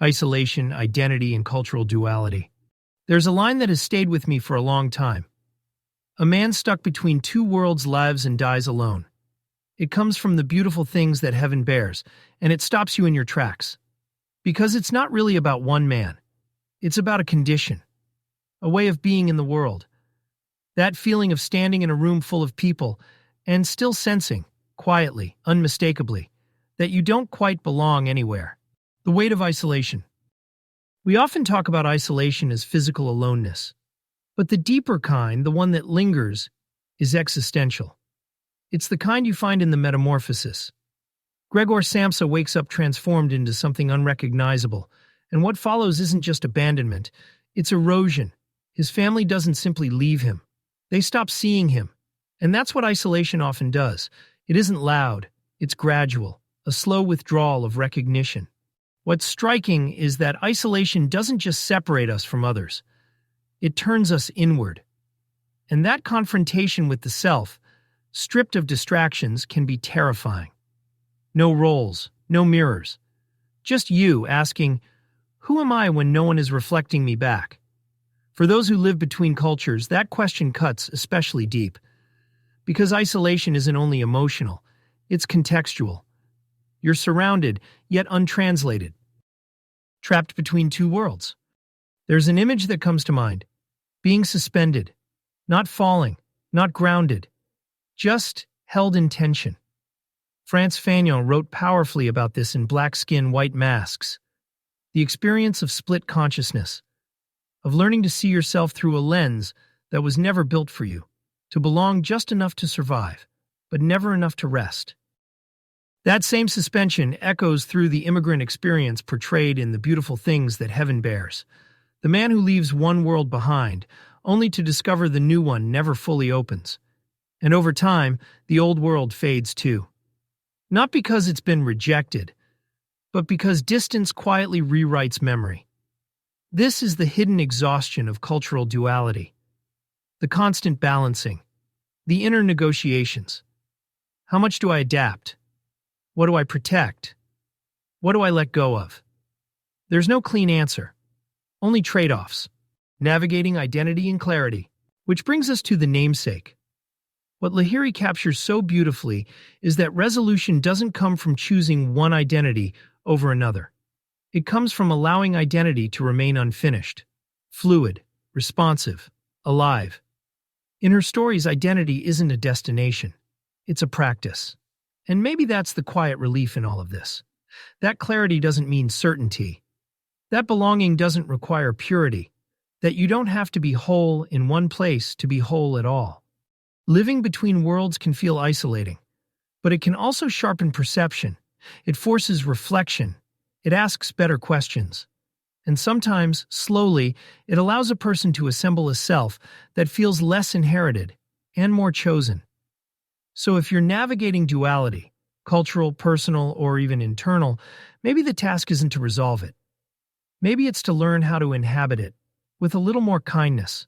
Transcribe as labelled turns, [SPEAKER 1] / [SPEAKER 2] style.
[SPEAKER 1] Isolation, identity, and cultural duality. There's a line that has stayed with me for a long time. A man stuck between two worlds lives and dies alone. It comes from the beautiful things that heaven bears, and it stops you in your tracks. Because it's not really about one man. It's about a condition, a way of being in the world. That feeling of standing in a room full of people and still sensing, quietly, unmistakably, that you don't quite belong anywhere. The weight of isolation. We often talk about isolation as physical aloneness, but the deeper kind, the one that lingers, is existential. It's the kind you find in the Metamorphosis. Gregor Samsa wakes up transformed into something unrecognizable, and what follows isn't just abandonment, it's erosion. His family doesn't simply leave him. They stop seeing him. And that's what isolation often does. It isn't loud, it's gradual, a slow withdrawal of recognition. What's striking is that isolation doesn't just separate us from others. It turns us inward. And that confrontation with the self, stripped of distractions, can be terrifying. No roles, no mirrors. Just you asking, who am I when no one is reflecting me back? For those who live between cultures, that question cuts especially deep. Because isolation isn't only emotional, it's contextual. You're surrounded, yet untranslated. Trapped between two worlds. There's an image that comes to mind. Being suspended. Not falling, not grounded. Just held in tension. Frantz Fanon wrote powerfully about this in Black Skin, White Masks. The experience of split consciousness. Of learning to see yourself through a lens that was never built for you. To belong just enough to survive, but never enough to rest. That same suspension echoes through the immigrant experience portrayed in The Beautiful Things That Heaven Bears. The man who leaves one world behind, only to discover the new one never fully opens. And over time, the old world fades too. Not because it's been rejected, but because distance quietly rewrites memory. This is the hidden exhaustion of cultural duality. The constant balancing. The inner negotiations. How much do I adapt? What do I protect? What do I let go of? There's no clean answer. Only trade-offs. Navigating identity and clarity. Which brings us to the namesake. What Lahiri captures so beautifully is that resolution doesn't come from choosing one identity over another. It comes from allowing identity to remain unfinished, fluid, responsive, alive. In her stories, identity isn't a destination. It's a practice. And maybe that's the quiet relief in all of this. That clarity doesn't mean certainty. That belonging doesn't require purity. That you don't have to be whole in one place to be whole at all. Living between worlds can feel isolating, but it can also sharpen perception. It forces reflection. It asks better questions. And sometimes, slowly, it allows a person to assemble a self that feels less inherited and more chosen. So if you're navigating duality, cultural, personal, or even internal, maybe the task isn't to resolve it. Maybe it's to learn how to inhabit it with a little more kindness,